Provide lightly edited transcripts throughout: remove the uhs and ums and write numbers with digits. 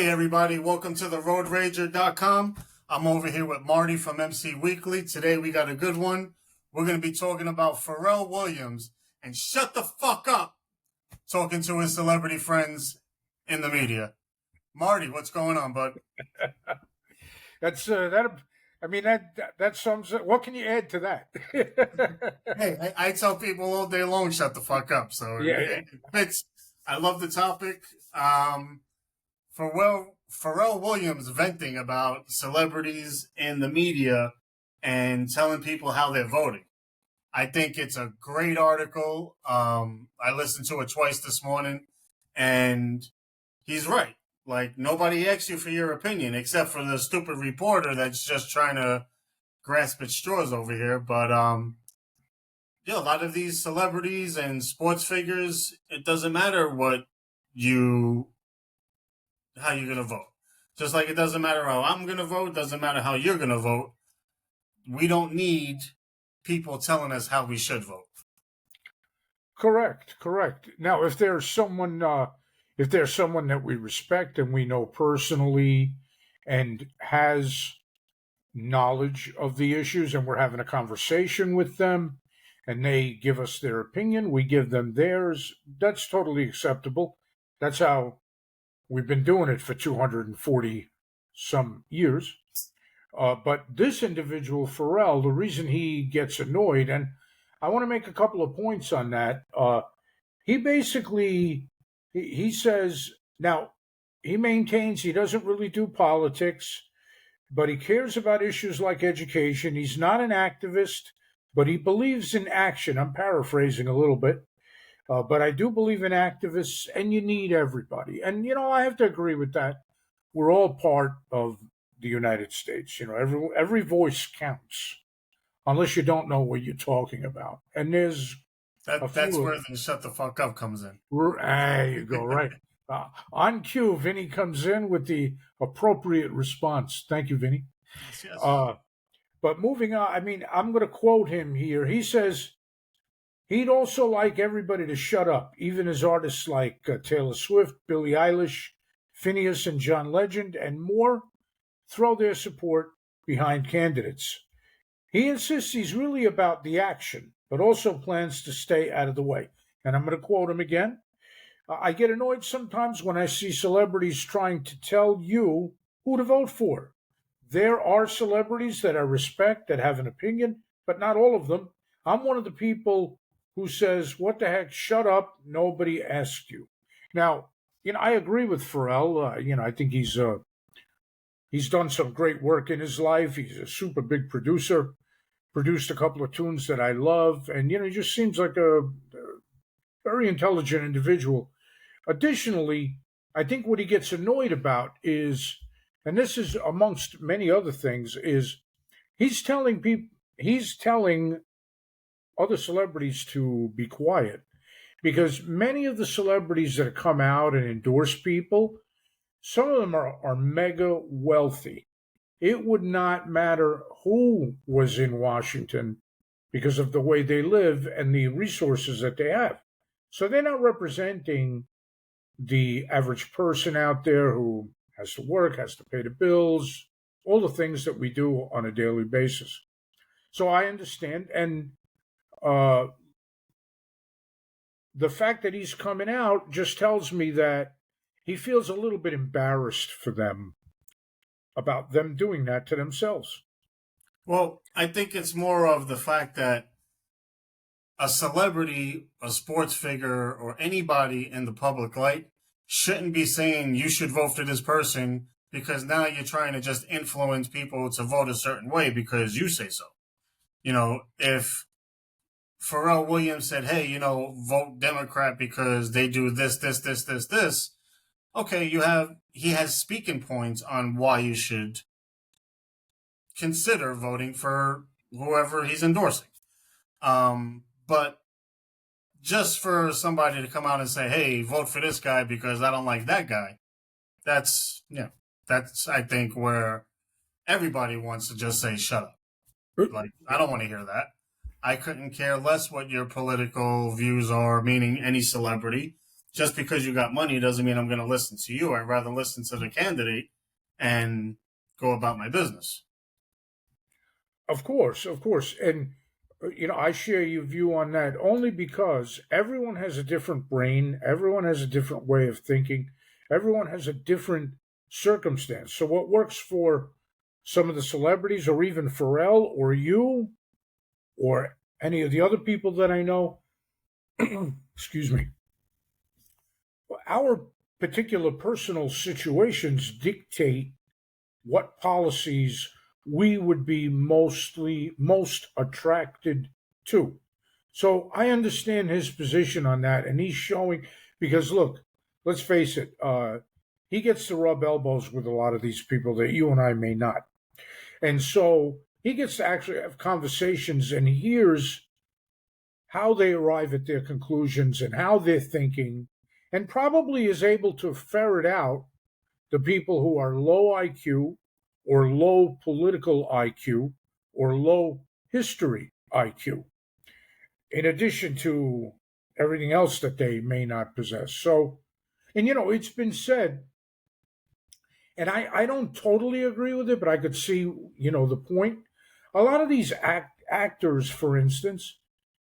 Hey everybody, welcome to the RoadRager.com. I'm over here with Marty from MC Weekly. Today we got a good one. We're going to be talking about Pharrell Williams and shut the fuck up talking to his celebrity friends in the media. Marty, what's going on, bud? That's that. I mean that sums up. What can you add to that? Hey, I tell people all day long, shut the fuck up. So Yeah. I love the topic. Pharrell Williams venting about celebrities in the media and telling people how they're voting. I think it's a great article. I listened to it twice this morning, and he's right. Like, nobody asks you for your opinion except for the stupid reporter that's just trying to grasp at straws over here. But a lot of these celebrities and sports figures, it doesn't matter how you're gonna vote. Just like it doesn't matter how I'm gonna vote, doesn't matter how you're gonna vote. We don't need people telling us how we should vote. Correct. Now, if there's someone that we respect and we know personally and has knowledge of the issues, and we're having a conversation with them, and they give us their opinion, we give them theirs. That's totally acceptable. That's how we've been doing it for 240 some years. But this individual, Pharrell, the reason he gets annoyed, and I want to make a couple of points on that. He basically he says now he maintains he doesn't really do politics, but he cares about issues like education. He's not an activist, but he believes in action. I'm paraphrasing a little bit. But I do believe in activists, and you need everybody. And, I have to agree with that. We're all part of the United States. Every voice counts, unless you don't know what you're talking about. And there's that's where the shut the fuck up comes in. There you go, right. On cue, Vinny comes in with the appropriate response. Thank you, Vinny. Yes. But moving on, I'm going to quote him here. He says, he'd also like everybody to shut up, even as artists like Taylor Swift, Billie Eilish, Phineas and John Legend, and more throw their support behind candidates. He insists he's really about the action, but also plans to stay out of the way. And I'm going to quote him again. I get annoyed sometimes when I see celebrities trying to tell you who to vote for. There are celebrities that I respect that have an opinion, but not all of them. I'm one of the people who says, what the heck, shut up, nobody asked you. Now, I agree with Pharrell. I think he's done some great work in his life. He's a super big producer, produced a couple of tunes that I love, and, he just seems like a very intelligent individual. Additionally, I think what he gets annoyed about is, and this is amongst many other things, is he's telling other celebrities to be quiet, because many of the celebrities that come out and endorse people, some of them are mega wealthy. It would not matter who was in Washington because of the way they live and the resources that they have. So they're not representing the average person out there who has to work, has to pay the bills, all the things that we do on a daily basis. So I understand. And the fact that he's coming out just tells me that he feels a little bit embarrassed for them about them doing that to themselves. Well, I think it's more of the fact that a celebrity, a sports figure, or anybody in the public light shouldn't be saying you should vote for this person, because now you're trying to just influence people to vote a certain way because you say so. If Pharrell Williams said, hey, vote Democrat because they do this. Okay, he has speaking points on why you should consider voting for whoever he's endorsing. But just for somebody to come out and say, hey, vote for this guy because I don't like that guy, that's I think where everybody wants to just say, shut up. Like, I don't want to hear that. I couldn't care less what your political views are, meaning any celebrity. just because you got money doesn't mean I'm going to listen to you. I'd rather listen to the candidate and go about my business. Of course, and I share your view on that only because everyone has a different brain, everyone has a different way of thinking, everyone has a different circumstance. So, what works for some of the celebrities, or even Pharrell, or you, or any of the other people that I know, excuse me, our particular personal situations dictate what policies we would be most attracted to. So I understand his position on that, and he's showing because look, let's face it, he gets to rub elbows with a lot of these people that you and I may not, and so he gets to actually have conversations and hears how they arrive at their conclusions and how they're thinking, and probably is able to ferret out the people who are low IQ or low political IQ or low history IQ, in addition to everything else that they may not possess. So, and it's been said, and I don't totally agree with it, but I could see, the point. A lot of these actors, for instance,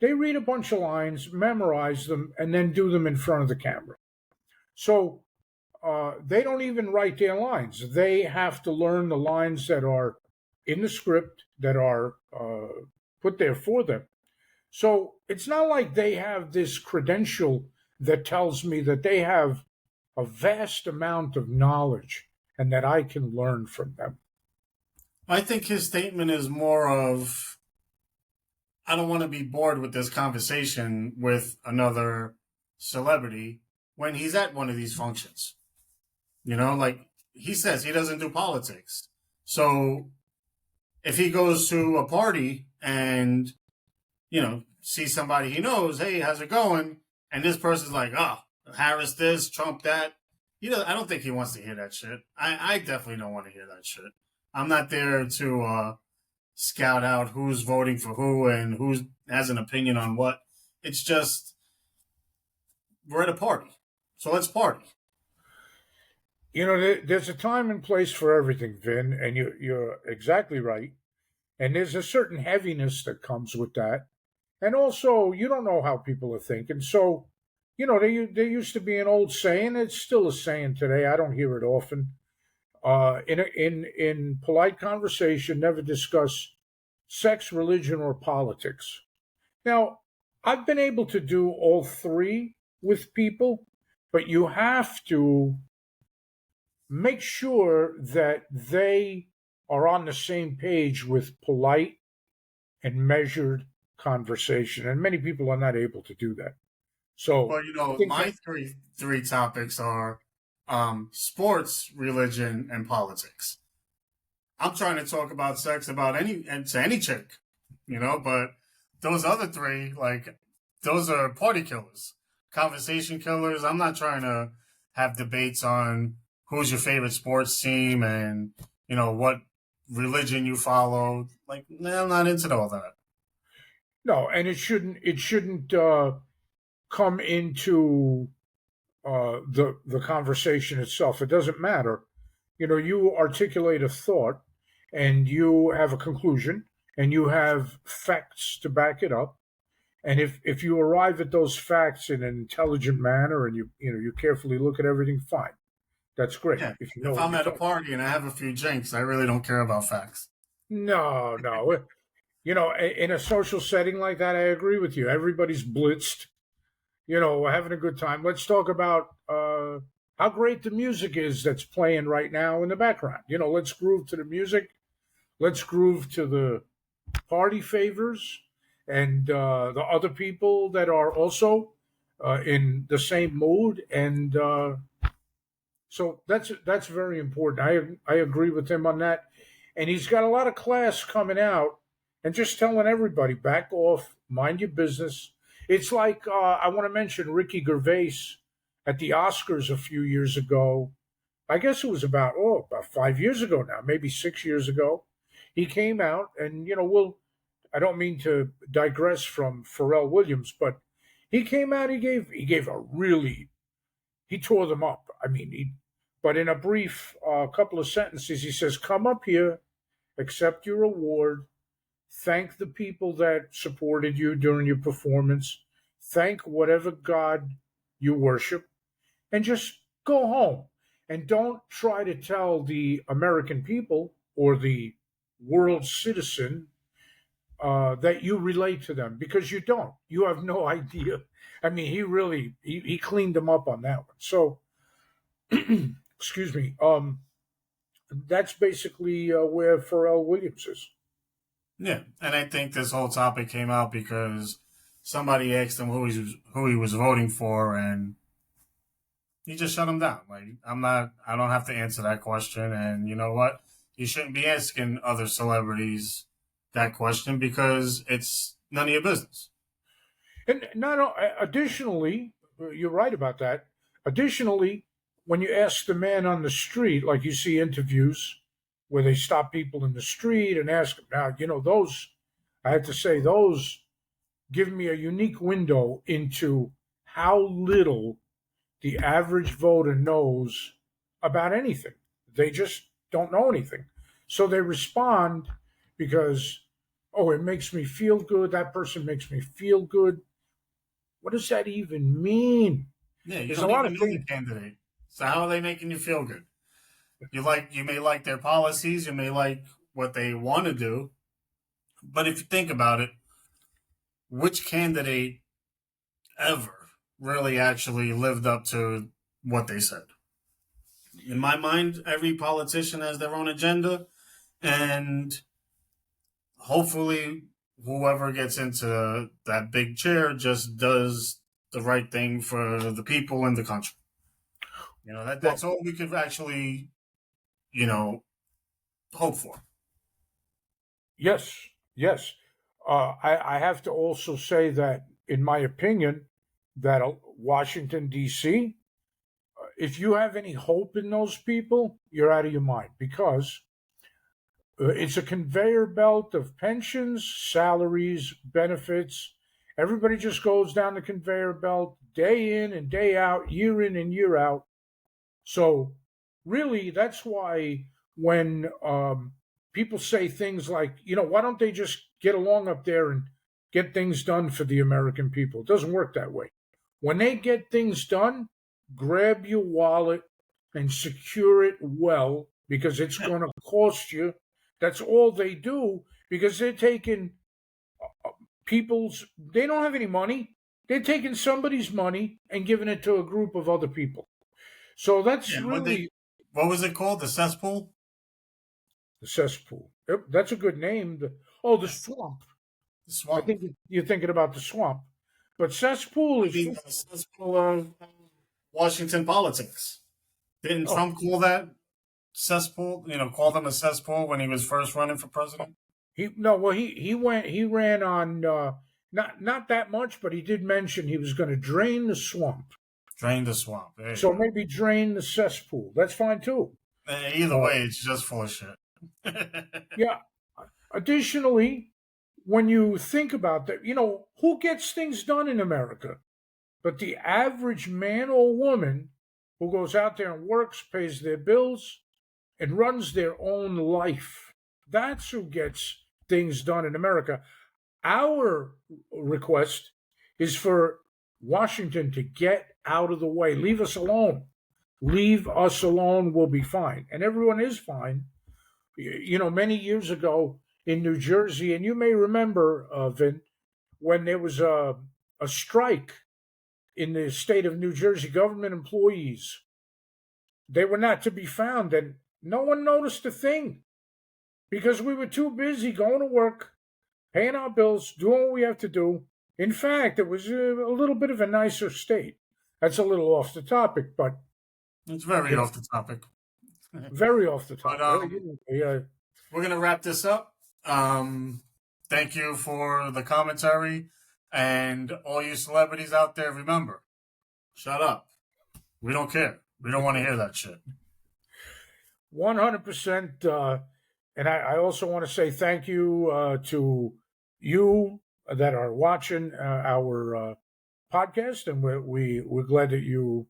they read a bunch of lines, memorize them, and then do them in front of the camera. So they don't even write their lines. They have to learn the lines that are in the script that are put there for them. So it's not like they have this credential that tells me that they have a vast amount of knowledge and that I can learn from them. I think his statement is more of, I don't want to be bored with this conversation with another celebrity when he's at one of these functions. Like he says, he doesn't do politics. So if he goes to a party and, sees somebody he knows, hey, how's it going? And this person's like, oh, Harris this, Trump that. I don't think he wants to hear that shit. I definitely don't want to hear that shit. I'm not there to scout out who's voting for who and who has an opinion on what. It's just, we're at a party. So let's party. There's a time and place for everything, Vin, and you're exactly right. And there's a certain heaviness that comes with that. And also, you don't know how people are thinking. So, there used to be an old saying. It's still a saying today. I don't hear it often. In polite conversation, never discuss sex, religion, or politics. Now, I've been able to do all three with people, but you have to make sure that they are on the same page with polite and measured conversation. And many people are not able to do that. So Well, I think my that, three topics are sports, religion, and politics. I'm trying to talk about sex about any chick, but those other three, like, those are party killers, conversation killers. I'm not trying to have debates on who's your favorite sports team and what religion you follow. Like, I'm not into all that. no, and it shouldn't come into the conversation itself. It doesn't matter. You articulate a thought, and you have a conclusion, and you have facts to back it up. And if you arrive at those facts in an intelligent manner, and you carefully look at everything, fine, that's great. Yeah, If you know if what I'm you're at a talking. party and I have a few drinks, I really don't care about facts. No, no. In a social setting like that, I agree with you. Everybody's blitzed. We're having a good time. Let's talk about how great the music is that's playing right now in the background. Let's groove to the music. Let's groove to the party favors and the other people that are also in the same mood. And so that's very important. I agree with him on that. And he's got a lot of class coming out and just telling everybody back off, mind your business. It's like I want to mention Ricky Gervais at the Oscars a few years ago. I guess it was about 5 years ago now, maybe 6 years ago. He came out and I don't mean to digress from Pharrell Williams, but he came out. He gave a really he tore them up. I mean, but in a brief couple of sentences, he says, "Come up here, accept your award, thank the people that supported you during your performance, thank whatever God you worship, and just go home. And don't try to tell the American people or the world citizen that you relate to them, because you don't. You have no idea. I mean, he really he cleaned them up on that one. So, excuse me. That's basically where Pharrell Williams is. Yeah, and I think this whole topic came out because somebody asked him who he was voting for, and he just shut him down. Like, I don't have to answer that question. And you know what? You shouldn't be asking other celebrities that question because it's none of your business. And not additionally, you're right about that. Additionally, when you ask the man on the street, like you see interviews where they stop people in the street and ask them, now, those, I have to say, those give me a unique window into how little the average voter knows about anything. They just don't know anything. So they respond because, oh, it makes me feel good. That person makes me feel good. What does that even mean? Yeah, you There's a don't lot even of know things. the candidate. So how are they making you feel good? You may like their policies, you may like what they want to do, but if you think about it, which candidate ever really actually lived up to what they said? In my mind, every politician has their own agenda, and hopefully, whoever gets into that big chair just does the right thing for the people in the country. That's Well, all we could actually, you know, hope for. yes, yes. I have to also say that, in my opinion, that Washington, D.C., if you have any hope in those people, you're out of your mind, because it's a conveyor belt of pensions, salaries, benefits. Everybody just goes down the conveyor belt day in and day out, year in and year out. So, really, that's why when people say things like, why don't they just get along up there and get things done for the American people? It doesn't work that way. When they get things done, grab your wallet and secure it well, because it's going to cost you. That's all they do, because they're taking they don't have any money. They're taking somebody's money and giving it to a group of other people. So that's Yeah, really what was it called? The cesspool? the cesspool. Yep, that's a good name. The swamp. The I swamp. think you're thinking about the swamp. But cesspool I is mean, the cesspool of Washington politics. Didn't oh, Trump call that cesspool? Call them a cesspool when he was first running for president? he no well he ran on not that much, but he did mention he was going to drain the swamp. Drain the swamp. There you So go. maybe drain the cesspool. That's fine too. Either Uh, way, it's just full of shit. yeah. Additionally, when you think about that, who gets things done in America? But the average man or woman who goes out there and works, pays their bills, and runs their own life. That's who gets things done in America. Our request is for Washington to get out of the way. Leave us alone. Leave us alone. We'll be fine. And everyone is fine. Many years ago in New Jersey, and you may remember, Vin, when there was a strike in the state of New Jersey, government employees. They were not to be found, and no one noticed a thing, because we were too busy going to work, paying our bills, doing what we have to do. In fact, it was a little bit of a nicer state. That's a little off the topic, but It's very you know, off the topic. very off the But topic. Yeah, we're gonna wrap this up. Thank you for the commentary, and all you celebrities out there. Remember, shut up. We don't care. We don't want to hear that shit. 100%. And I also want to say thank you to you that are watching our podcast, and we're glad that you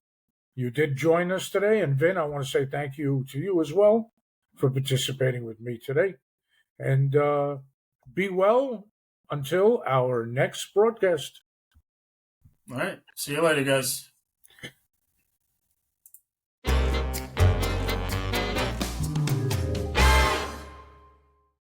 you did join us today. And Vin, I want to say thank you to you as well for participating with me today. And be well until our next broadcast. All right. See you later, guys.